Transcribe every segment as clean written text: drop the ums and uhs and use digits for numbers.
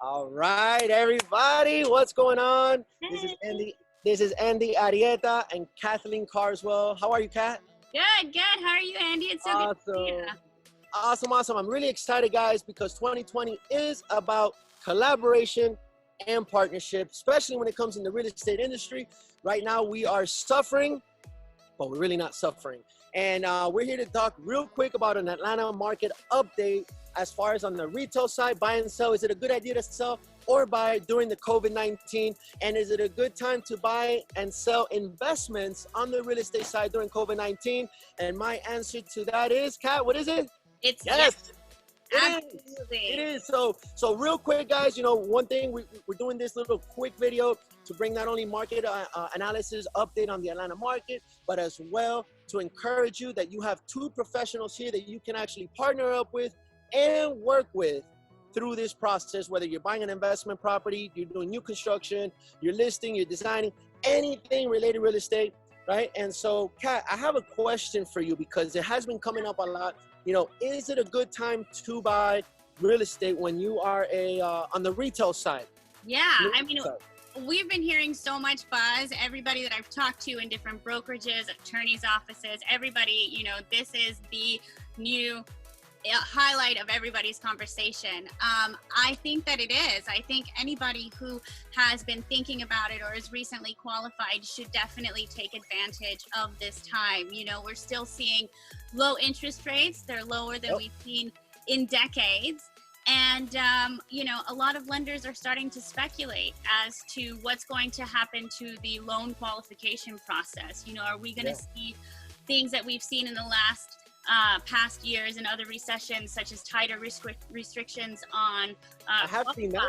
All right, everybody, what's going on? This is Hey. Andy. This is Andy Arrieta and Kathleen Carswell. How are you, Kat? Good, good. How are you, Andy? It's so good to see you. Awesome. Awesome. I'm really excited, guys, because 2020 is about collaboration and partnership, especially when it comes in the real estate industry. Right now, we are suffering, but we're really not suffering. And we're here to talk real quick about an Atlanta market update as far as on the retail side, buy and sell. Is it a good idea to sell or buy during the COVID-19? And is it a good time to buy and sell investments on the real estate side during COVID-19? And my answer to that is, Kat, what is it? It's Yes. absolutely. It is. So real quick, guys, one thing, we're doing this little quick video to bring not only market analysis update on the Atlanta market, but as well to encourage you that you have two professionals here that you can actually partner up with and work with through this process, whether you're buying an investment property, you're doing new construction, you're listing, you're designing, anything related to real estate, right? And so, Kat, I have a question for you because it has been coming up a lot. Is it a good time to buy real estate when you are on the retail side? Yeah, I mean, we've been hearing so much buzz. Everybody that I've talked to in different brokerages, attorneys' offices, everybody, this is the new highlight of everybody's conversation. I think that it is. I think anybody who has been thinking about it or is recently qualified should definitely take advantage of this time. We're still seeing low interest rates. They're lower than we've seen in decades. And, a lot of lenders are starting to speculate as to what's going to happen to the loan qualification process. Are we going to see things that we've seen in the past years and other recessions, such as tighter restrictions on I have seen that.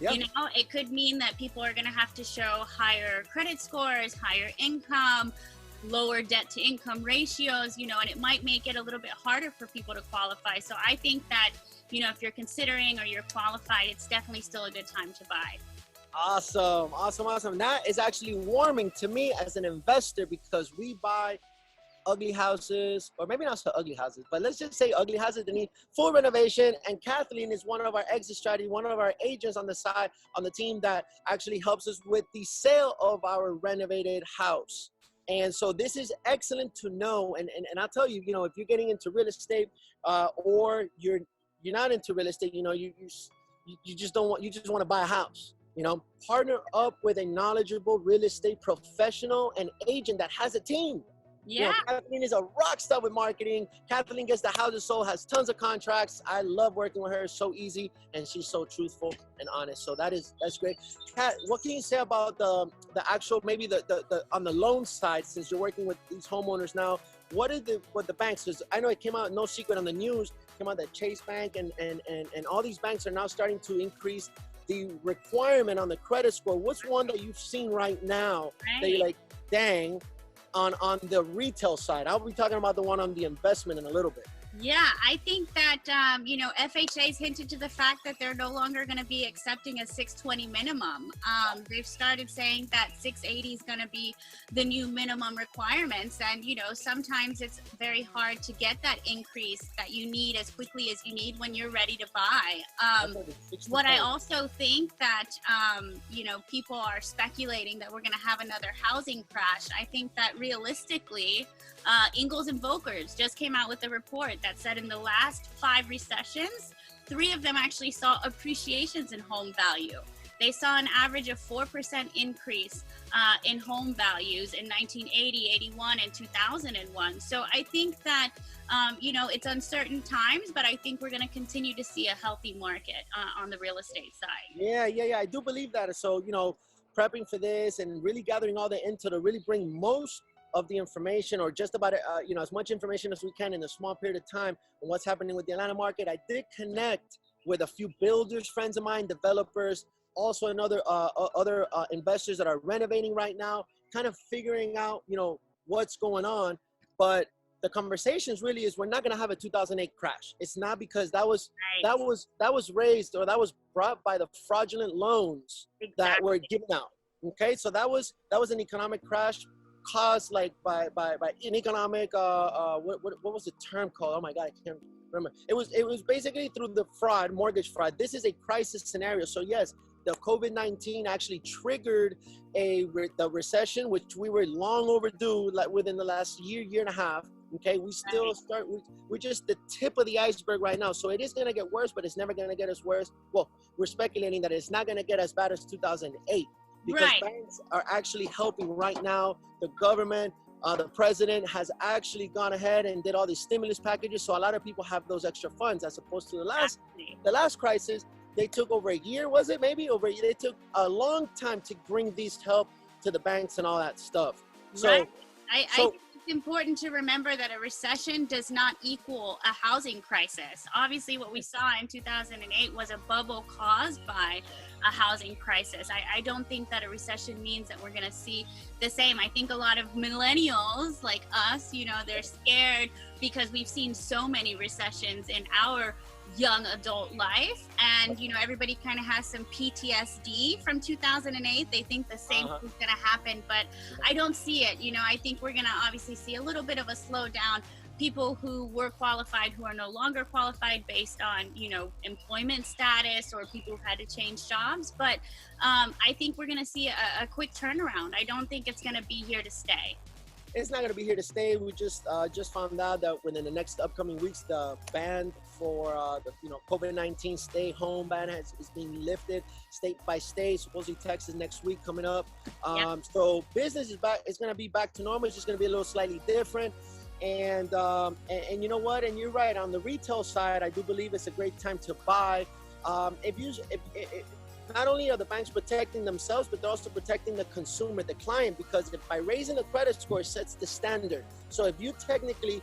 Yep. It could mean that people are going to have to show higher credit scores, higher income, lower debt to income ratios, and it might make it a little bit harder for people to qualify. So I think that, if you're considering or you're qualified, it's definitely still a good time to buy. Awesome. That is actually warming to me as an investor because we buy ugly houses, or maybe not so ugly houses, but let's just say ugly houses that need full renovation. And Kathleen is one of our exit strategy, one of our agents on the side, on the team that actually helps us with the sale of our renovated house. And so this is excellent to know. And I'll tell you, if you're getting into real estate or you're not into real estate, you just want to buy a house. Partner up with a knowledgeable real estate professional and agent that has a team. Yeah. Kathleen is a rock star with marketing. Kathleen gets the houses sold, has tons of contracts. I love working with her. It's so easy, and she's so truthful and honest. So that's great. Kat, what can you say about the actual, maybe the on the loan side, since you're working with these homeowners now? What the banks? Because I know it came out, no secret on the news, came out that Chase Bank and all these banks are now starting to increase the requirement on the credit score. What's one that you've seen right now that you're like, dang? On the retail side? I'll be talking about the one on the investment in a little bit. Yeah, I think that, FHA's hinted to the fact that they're no longer going to be accepting a 620 minimum. They've started saying that 680 is going to be the new minimum requirements. And, sometimes it's very hard to get that increase that you need as quickly as you need when you're ready to buy. What I also think that, people are speculating that we're going to have another housing crash. I think that realistically, Ingalls and Volkers just came out with a report that said in the last 5 recessions, 3 of them actually saw appreciations in home value. They saw an average of 4% increase in home values in 1980, 81, and 2001. So I think that, it's uncertain times, but I think we're going to continue to see a healthy market on the real estate side. Yeah. I do believe that. So, prepping for this and really gathering all the intel to really bring most of the information, or just about as much information as we can in a small period of time on what's happening with the Atlanta market. I did connect with a few builders, friends of mine, developers, also another other investors that are renovating right now, kind of figuring out what's going on. But the conversations really is, we're not going to have a 2008 crash. It's not, because that was raised, or that was brought by the fraudulent loans that were given out. Okay, so that was an economic crash caused by an economic what was the term called? Oh my God, I can't. Remember, it was basically through the fraud, mortgage fraud. This is a crisis scenario. So yes, the COVID-19 actually triggered the recession, which we were long overdue, like within the last year and a half. Okay, we still we're just the tip of the iceberg right now. So it is gonna get worse, but it's never gonna get as worse. Well, we're speculating that it's not gonna get as bad as 2008 because banks are actually helping right now. The government, the president has actually gone ahead and did all these stimulus packages. So a lot of people have those extra funds as opposed to the last crisis. They took over a year, was it? Maybe over a year. They took a long time to bring these help to the banks and all that stuff. So, I think it's important to remember that a recession does not equal a housing crisis. Obviously, what we saw in 2008 was a bubble caused by a housing crisis. I don't think that a recession means that we're going to see the same. I think a lot of millennials like us, they're scared because we've seen so many recessions in our young adult life, and everybody kind of has some PTSD from 2008. They think the same thing's gonna happen, but I don't see it. I think we're gonna obviously see a little bit of a slowdown. People who were qualified who are no longer qualified based on employment status, or people who had to change jobs, but I think we're gonna see a quick turnaround. I don't think it's gonna be here to stay. It's not going to be here to stay. We just found out that within the next upcoming weeks, the ban for the COVID-19 stay home ban is being lifted state by state. Supposedly Texas next week coming up. So business is back. It's going to be back to normal. It's just going to be a little slightly different. And you know what? And you're right. On the retail side, I do believe it's a great time to buy. Not only are the banks protecting themselves, but they're also protecting the consumer, the client, because by raising the credit score sets the standard. So if you technically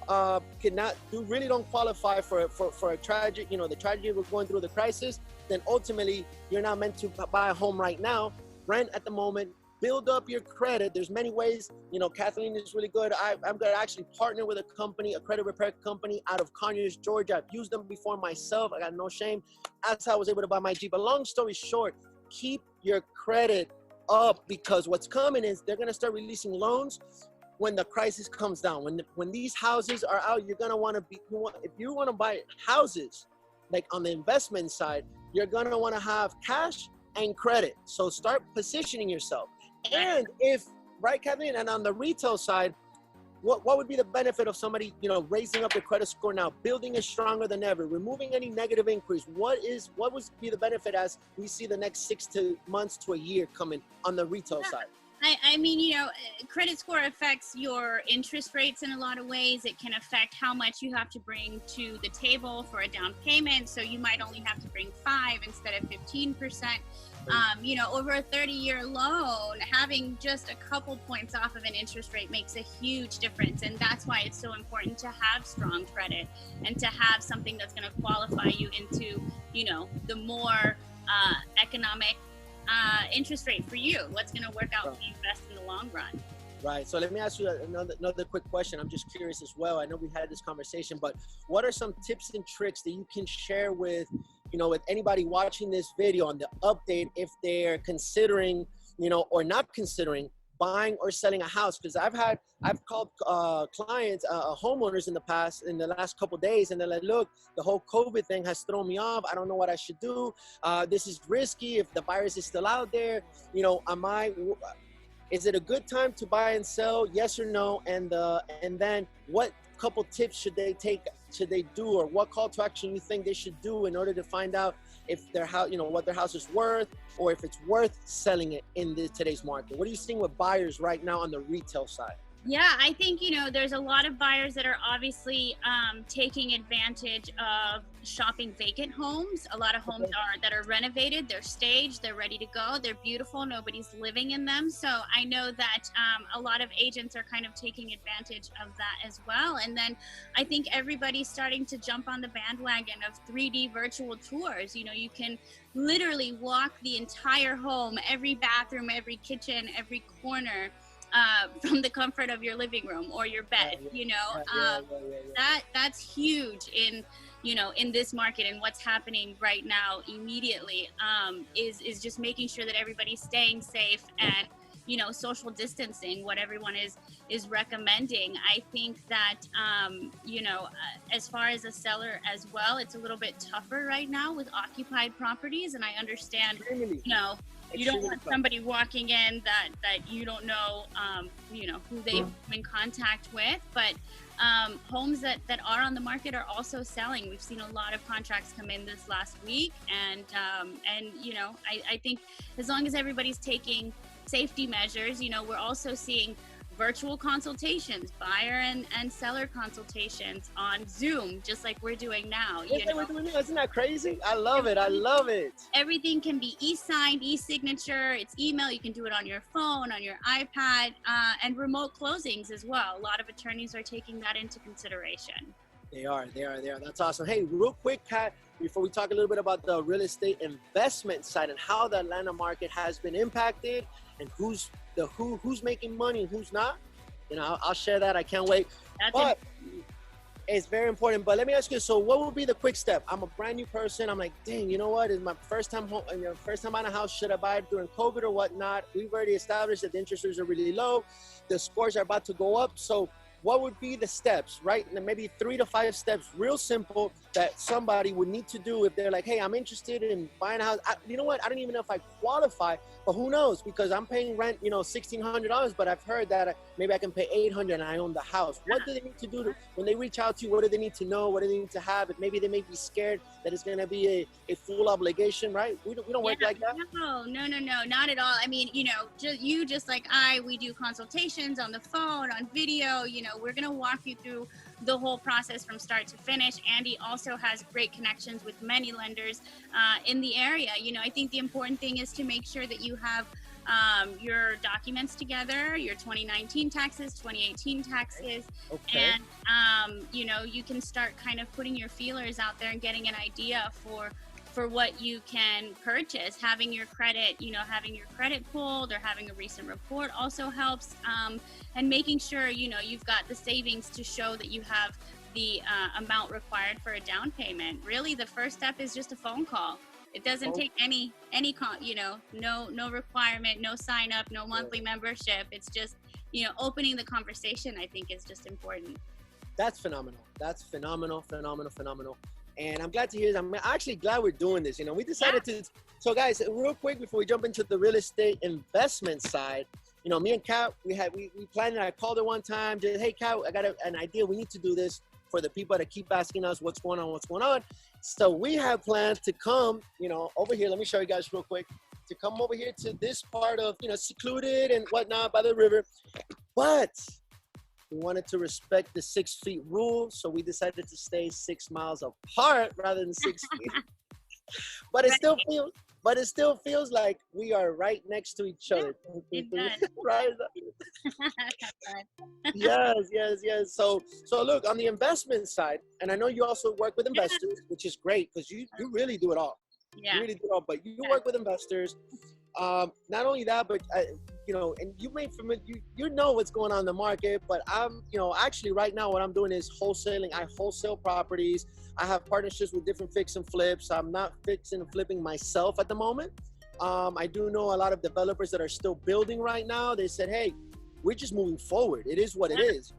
really don't qualify for a tragic, the tragedy we're going through, the crisis, then ultimately you're not meant to buy a home right now. Rent at the moment. Build up your credit. There's many ways. Kathleen is really good. I'm going to actually partner with a company, a credit repair company out of Conyers, Georgia. I've used them before myself. I got no shame. That's how I was able to buy my Jeep. But long story short, keep your credit up, because what's coming is they're going to start releasing loans when the crisis comes down. When these houses are out, you're going to want to if you want to buy houses, like on the investment side, you're going to want to have cash and credit. So start positioning yourself. And right, Kathleen, and on the retail side, what would be the benefit of somebody, raising up their credit score now, building it stronger than ever, removing any negative inquiries? What would be the benefit as we see the next 6 months to a year coming on the retail side? I mean, credit score affects your interest rates in a lot of ways. It can affect how much you have to bring to the table for a down payment. So you might only have to bring 5 instead of 15%. Over a 30-year loan, having just a couple points off of an interest rate makes a huge difference. And that's why it's so important to have strong credit and to have something that's going to qualify you into, the more economic interest rate for you. What's going to work out for you best in the long run. Right. So let me ask you another quick question. I'm just curious as well. I know we had this conversation, but what are some tips and tricks that you can share with anybody watching this video on the update if they're considering, or not considering buying or selling a house? Because I've called clients, homeowners in the last couple of days, and they're like, look, the whole COVID thing has thrown me off. I don't know what I should do. This is risky. If the virus is still out there, is it a good time to buy and sell? Yes or no? And then what couple tips should they do, or what call to action you think they should do in order to find out if their house, what their house is worth, or if it's worth selling it in today's market? What are you seeing with buyers right now on the retail side? Yeah, I think, there's a lot of buyers that are obviously taking advantage of shopping vacant homes. A lot of homes that are renovated, they're staged, they're ready to go, they're beautiful, nobody's living in them. So I know that a lot of agents are kind of taking advantage of that as well. And then I think everybody's starting to jump on the bandwagon of 3D virtual tours. You can literally walk the entire home, every bathroom, every kitchen, every corner, from the comfort of your living room or your bed. That's huge in this market, and what's happening right now immediately is just making sure that everybody's staying safe and social distancing, what everyone is recommending. I think that, as far as a seller as well, it's a little bit tougher right now with occupied properties. And I understand, you don't want somebody walking in that you don't know, who they've been in contact with. But homes that are on the market are also selling. We've seen a lot of contracts come in this last week. And I think as long as everybody's taking safety measures, we're also seeing virtual consultations, buyer and seller consultations on Zoom, just like we're doing now. Isn't that crazy? I love it. I love it. Everything can be e-signed, e-signature, it's email. You can do it on your phone, on your iPad, and remote closings as well. A lot of attorneys are taking that into consideration. They are. That's awesome. Hey, real quick, Kat, before we talk a little bit about the real estate investment side and how the Atlanta market has been impacted and who's making money and who's not, I'll share that. I can't wait. But it's very important. But let me ask you, so what would be the quick step? I'm a brand new person. I'm like, dang, you know what? It's my first time home, first time buying a house. Should I buy it during COVID or whatnot? We've already established that the interest rates are really low. The scores are about to go up. So what would be the steps, right? And maybe 3 to 5 steps, real simple, that somebody would need to do if they're like, hey, I'm interested in buying a house. You know what? I don't even know if I qualify, but who knows? Because I'm paying rent, $1,600, but I've heard that maybe I can pay $800 and I own the house. What do they need to do when they reach out to you? What do they need to know? What do they need to have? Maybe they may be scared that it's going to be a full obligation, right? We don't work like that. No, not at all. I mean, just like we do consultations on the phone, on video. We're going to walk you through the whole process from start to finish. Andy also has great connections with many lenders in the area. I think the important thing is to make sure that you have your documents together, your 2019 taxes, 2018 taxes, and you can start kind of putting your feelers out there and getting an idea for what you can purchase. Having your credit pulled or having a recent report also helps, and making sure you've got the savings to show that you have the amount required for a down payment. Really, the first step is just a phone call. It doesn't take any no requirement, no sign up, no monthly membership. It's just opening the conversation. I think is just important. That's phenomenal. That's phenomenal. And I'm glad to hear that. I'm actually glad we're doing this. We decided to. So guys, real quick before we jump into the real estate investment side, me and Kat, we planned it. I called her one time. Just, hey, Kat, I got an idea. We need to do this for the people that keep asking us what's going on. So we have plans to come, over here. Let me show you guys real quick. To come over here to this part of, secluded and whatnot by the river. But we wanted to respect the 6 feet rule, so we decided to stay 6 miles apart rather than 6 feet. But it still feels like we are right next to each other. It does. Right? Yes. So look, on the investment side, and I know you also work with investors, which is great because you really do it all. Yeah. You really do it all. But you work with investors. Not only that, but and you know what's going on in the market, but I'm, actually right now what I'm doing is wholesaling. I wholesale properties. I have partnerships with different fix and flips. I'm not fixing and flipping myself at the moment. I do know a lot of developers that are still building right now. They said, hey, we're just moving forward. It is what it is,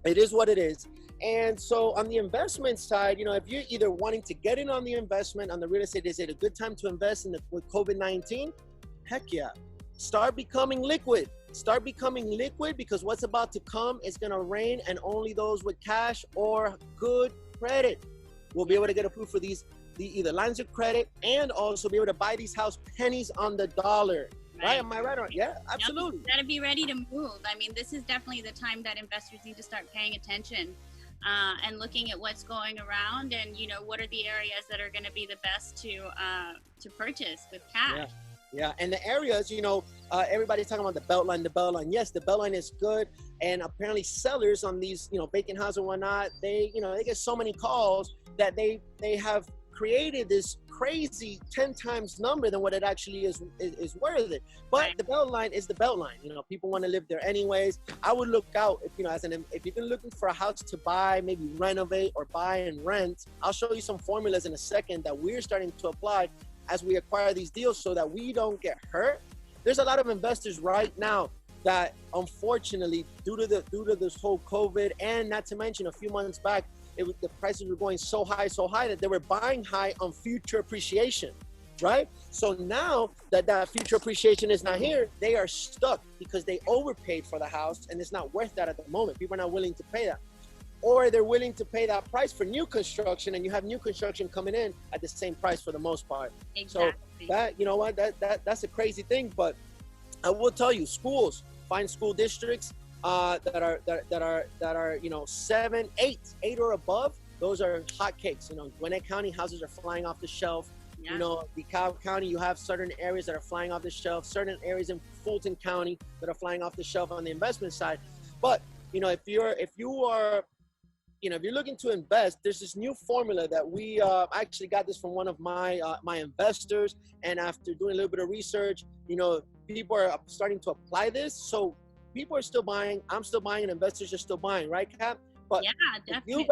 It is what it is. And so on the investment side, if you're either wanting to get in on the investment, on the real estate, is it a good time to invest with COVID-19? Heck yeah. Start becoming liquid. Because what's about to come is going to rain, and only those with cash or good credit will be able to get approved for the either lines of credit and also be able to buy these house pennies on the dollar. Right? Am I right? Yeah, absolutely. You gotta be ready to move. I mean, this is definitely the time that investors need to start paying attention and looking at what's going around, and what are the areas that are going to be the best to purchase with cash. Yeah, and the areas, everybody's talking about the Beltline. Yes, the Beltline is good, and apparently sellers on these, vacant houses and whatnot, they get so many calls that they have created this crazy 10 times number than what it actually is worth it. But the Beltline is the Beltline. People want to live there anyways. I would look out if you're looking for a house to buy, maybe renovate or buy and rent. I'll show you some formulas in a second that we're starting to apply as we acquire these deals so that we don't get hurt. there's a lot of investors right now that unfortunately, due to this whole COVID, and not to mention a few months back, the prices were going so high that they were buying high on future appreciation, right? So now that future appreciation is not here, they are stuck because they overpaid for the house and it's not worth that at the moment. People are not willing to pay that. Or they're willing to pay that price for new construction, and you have new construction coming in at the same price for the most part. Exactly. So that, you know what, that's a crazy thing. But I will tell you, schools, find school districts that are, you know, 7, 8 or above. Those are hotcakes. You know, Gwinnett County houses are flying off the shelf. Yeah. You know, DeKalb County, you have certain areas that are flying off the shelf, certain areas in Fulton County that are flying off the shelf on the investment side. But, you know, if you're looking to invest, there's this new formula that we actually got this from one of my my investors. And after doing a little bit of research, you know, people are starting to apply this. So people are still buying. I'm still buying, and investors are still buying, right, Cap? But yeah, definitely.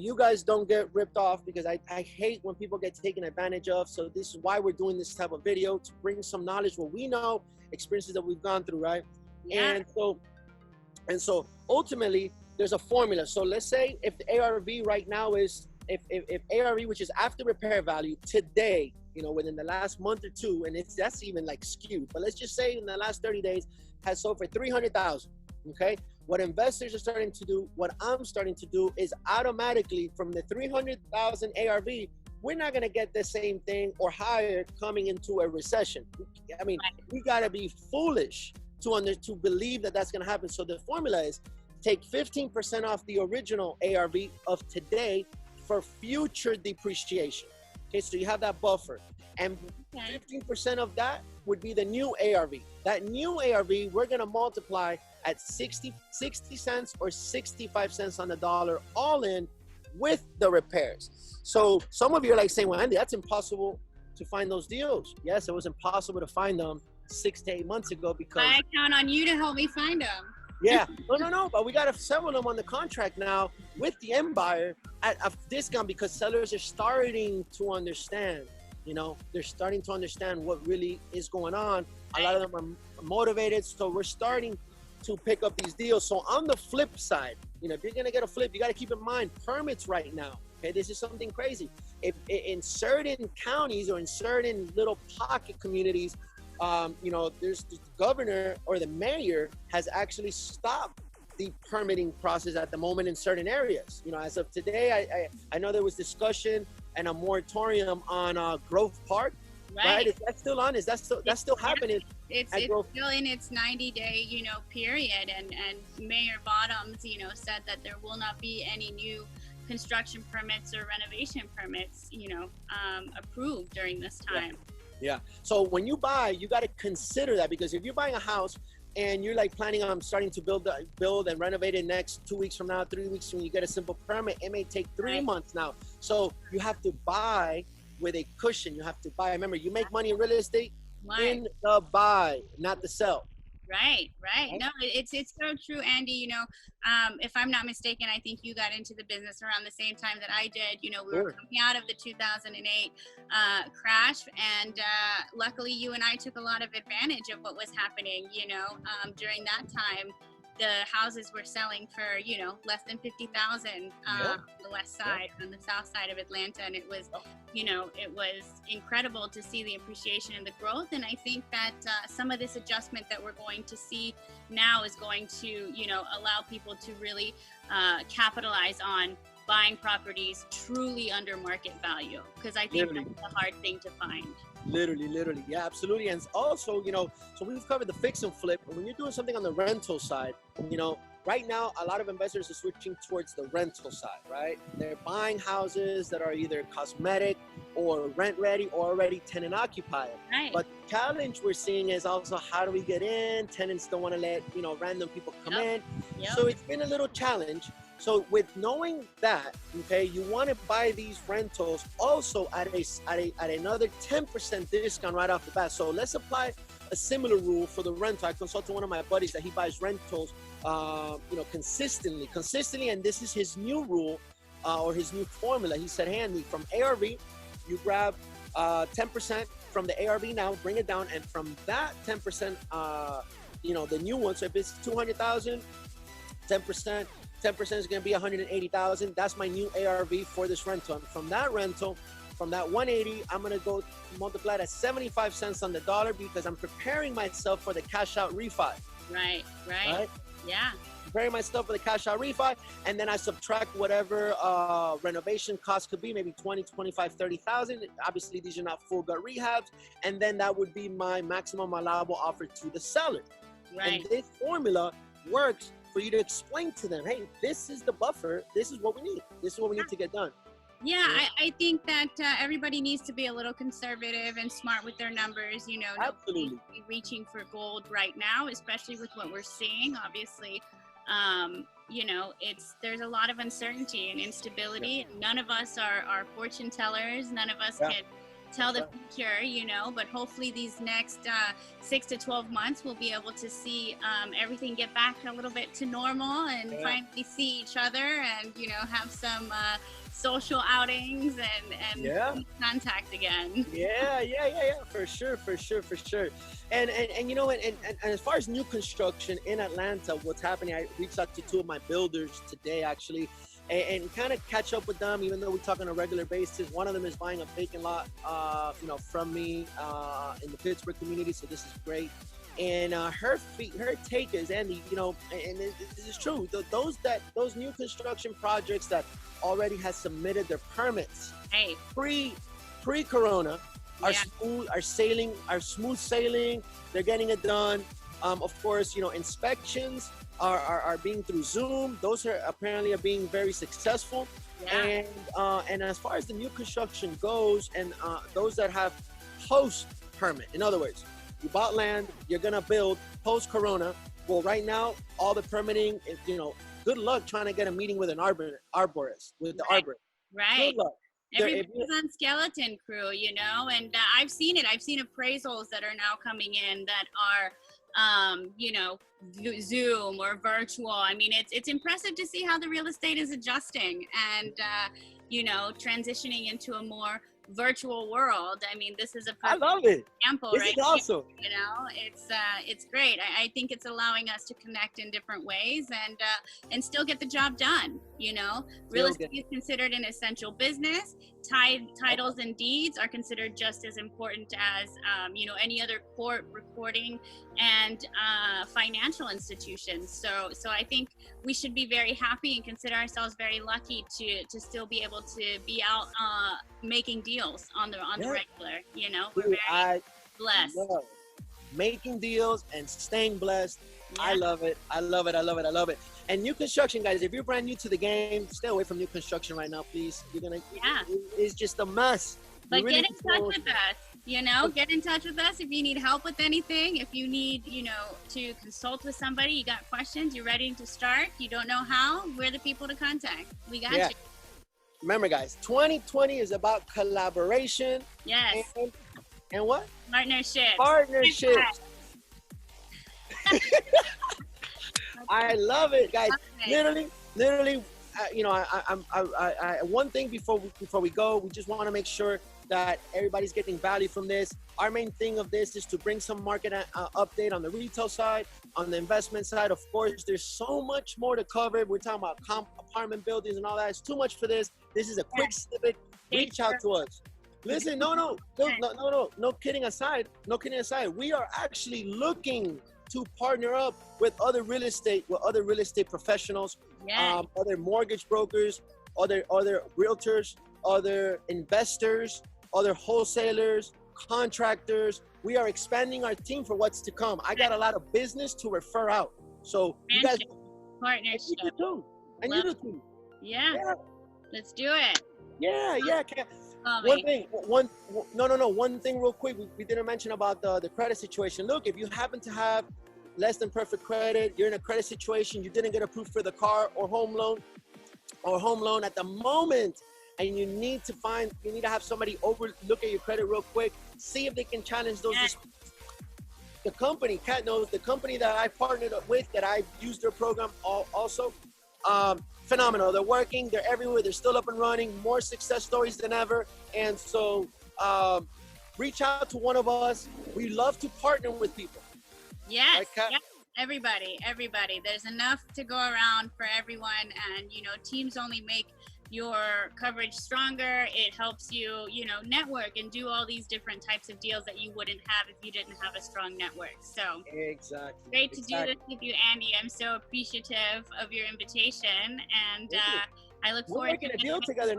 you guys don't get ripped off, because I hate when people get taken advantage of. So this is why we're doing this type of video, to bring some knowledge, what we know, experiences that we've gone through, right? Yeah. And so ultimately, there's a formula. So let's say if the ARV right now is, if ARV, which is after repair value today, you know, within the last month or two, and that's even like skewed, but let's just say in the last 30 days has sold for 300,000. Okay. What investors are starting to do, what I'm starting to do, is automatically from the 300,000 ARV, we're not going to get the same thing or higher coming into a recession. I mean, we got to be foolish to believe that that's going to happen. So the formula is, take 15% off the original ARV of today for future depreciation. Okay, so you have that buffer. And 15% of that would be the new ARV. That new ARV, we're gonna multiply at 60 cents or 65 cents on the dollar, all in with the repairs. So some of you are like saying, well, Andy, that's impossible to find those deals. Yes, it was impossible to find them 6 to 8 months ago, because I count on you to help me find them. Yeah, no, but we got several of them on the contract now with the end buyer at a discount, because sellers are starting to understand, you know, they're starting to understand what really is going on. A lot of them are motivated, so we're starting to pick up these deals. So on the flip side, you know, if you're gonna get a flip, you gotta keep in mind permits right now. Okay, this is something crazy. If in certain counties or in certain little pocket communities, you know, there's the governor or the mayor has actually stopped the permitting process at the moment in certain areas. You know, as of today, I know there was discussion and a moratorium on Grove Park. Right? Is that still on? Is that still happening? It's still in its 90-day, you know, period. And Mayor Bottoms, you know, said that there will not be any new construction permits or renovation permits, you know, approved during this time. Yeah. So when you buy, you got to consider that, because if you're buying a house and you're like planning on starting to build and renovate it next 2 weeks from now, 3 weeks when you get a simple permit, it may take 3 months now. So you have to buy with a cushion. You have to buy. Remember, you make money in real estate in the buy, not the sell. Right. No, it's so true, Andy. You know, if I'm not mistaken, I think you got into the business around the same time that I did. You know, we were coming out of the 2008 crash, and luckily you and I took a lot of advantage of what was happening. You know, during that time, the houses were selling for, you know, less than 50,000 on the west side, on the south side of Atlanta, and it was, you know, it was incredible to see the appreciation and the growth. And I think that some of this adjustment that we're going to see now is going to, you know, allow people to really capitalize on buying properties truly under market value, because I think that's a hard thing to find. Literally. Yeah, absolutely. And also, you know, so we've covered the fix and flip. And when you're doing something on the rental side, you know, right now, a lot of investors are switching towards the rental side, right? They're buying houses that are either cosmetic or rent ready or already tenant occupied. Right. But the challenge we're seeing is also, how do we get in? Tenants don't want to let, you know, random people come in. So it's been a little challenge. So with knowing that, okay, you want to buy these rentals also at another 10% discount right off the bat. So let's apply a similar rule for the rental. I consulted one of my buddies that he buys rentals, you know, consistently, and this is his new rule or his new formula. He said, Andy, from ARV, you grab 10% from the ARV now, bring it down, and from that 10%, the new one. So if it's 200,000, 10%, 10% is going to be 180,000. That's my new ARV for this rental. And from that rental, from that 180, I'm going to go multiply that 75 cents on the dollar because I'm preparing myself for the cash out refi. Right. Yeah. Preparing myself for the cash out refi, and then I subtract whatever renovation costs could be, maybe 20, 25, 30,000. Obviously, these are not full gut rehabs, and then that would be my maximum allowable offer to the seller. Right. And this formula works for you to explain to them, hey, this is the buffer. This is what we need. This is what we need to get done. Yeah, I think that everybody needs to be a little conservative and smart with their numbers. Absolutely. Nobody's reaching for gold right now, especially with what we're seeing. Obviously, there's a lot of uncertainty and instability. Yeah. None of us are fortune tellers. None of us can tell the future, but hopefully these next 6 to 12 months we'll be able to see everything get back a little bit to normal and finally see each other and, have some social outings and contact again. Yeah, for sure. And as far as new construction in Atlanta, what's happening, I reached out to 2 of my builders today actually, and kind of catch up with them, even though we talk on a regular basis. One of them is buying a vacant lot, from me in the Pittsburgh community, so this is great. And her take is, Andy, and this is true. Those new construction projects that already has submitted their permits pre-corona are smooth sailing. They're getting it done. Of course, inspections are being through Zoom. Those are apparently being very successful. Yeah. And as far as the new construction goes, and those that have post permit, in other words, you bought land, you're gonna build post corona. Well, right now, all the permitting, good luck trying to get a meeting with an arborist, with the arborist. Right. Good luck. Everybody's on skeleton crew, and I've seen it. I've seen appraisals that are now coming in that are, Zoom or virtual. I mean, it's impressive to see how the real estate is adjusting and, transitioning into a more virtual world. I mean, this is a I love it. example, this right? Is awesome. It's great. I think it's allowing us to connect in different ways and still get the job done. Real estate is considered an essential business. Titles and deeds are considered just as important as any other court recording and financial institutions. So I think we should be very happy and consider ourselves very lucky to still be able to be out making deals on the regular. We're very blessed. Making deals and staying blessed. Yeah. I love it. And new construction, guys, if you're brand new to the game, stay away from new construction right now, please. It's just a mess. But get in touch with us, get in touch with us if you need help with anything, if you need, to consult with somebody, you got questions, you're ready to start, you don't know how, we're the people to contact. We got you. Remember, guys, 2020 is about collaboration. Yes. And what? Partnerships. I love it, guys. Okay. Literally, one thing before we go, we just want to make sure that everybody's getting value from this. Our main thing of this is to bring some market update on the retail side, on the investment side. Of course, there's so much more to cover. We're talking about apartment buildings and all that. It's too much for this. This is a quick snippet. Reach out to us. Listen, no kidding aside. We are actually looking to partner up with other real estate professionals, other mortgage brokers, other realtors, other investors, other wholesalers, contractors. We are expanding our team for what's to come. I got a lot of business to refer out. So you guys, partnership. You do too. Yeah. Let's do it. Yeah. One thing real quick. We didn't mention about the credit situation. Look, if you happen to have less than perfect credit, you're in a credit situation, you didn't get approved for the car or home loan at the moment, and you need to have somebody look at your credit real quick, see if they can challenge those. Yes. The company, Kat knows, the company that I partnered up with, that I used their program also, phenomenal. They're working, they're everywhere, they're still up and running, more success stories than ever. And so reach out to one of us. We love to partner with people. Yes, Right, Kat? yes, everybody. There's enough to go around for everyone, and teams only make your coverage stronger. It helps you, network and do all these different types of deals that you wouldn't have if you didn't have a strong network. So Exactly. great to do this with you, Andy. I'm so appreciative of your invitation, and I look We're forward working to a deal together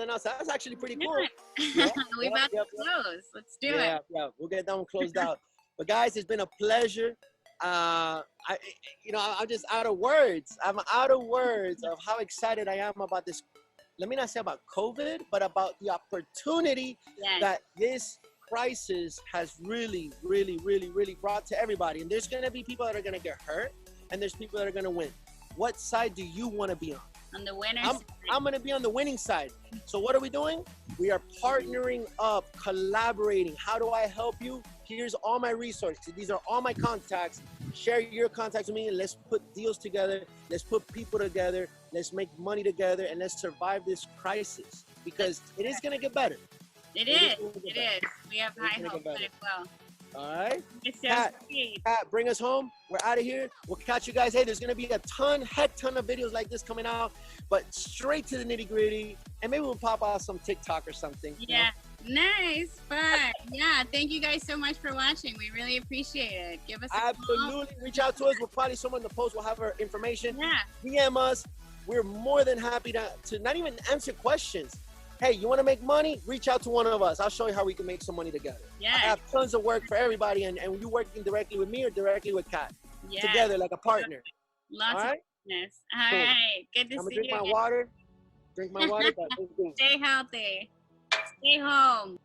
now. So that's actually pretty cool. we about to close. Let's do it. Yeah, we'll get that one closed out. But guys, it's been a pleasure. I'm just out of words. I'm out of words of how excited I am about this. Let me not say about COVID, but about the opportunity that this crisis has really, really, really, really brought to everybody. And there's going to be people that are going to get hurt, and there's people that are going to win. What side do you want to be on? On the winner's side. I'm going to be on the winning side. So what are we doing? We are partnering up, collaborating. How do I help you? Here's all my resources. These are all my contacts. Share your contacts with me, and let's put deals together. Let's put people together. Let's make money together, and let's survive this crisis, because it is going to get better. It is. We have high hopes that it will. All right. Kat, bring us home. We're out of here. We'll catch you guys. Hey, there's going to be a heck ton of videos like this coming out, but straight to the nitty gritty. And maybe we'll pop out some TikTok or something. Yeah. Nice. Fun. Yeah. Thank you guys so much for watching. We really appreciate it. Give us a Absolutely. call. Reach out to us. We'll probably someone in the post will have our information. Yeah. DM us. We're more than happy to not even answer questions. Hey, you want to make money? Reach out to one of us. I'll show you how we can make some money together. Yeah. I have tons of work for everybody, and you working directly with me or directly with Kat. Yeah. Together like a partner. Lots All right? of business. All right. Good to I'm see gonna you. drink my water. Drink my water. Stay healthy. Stay home.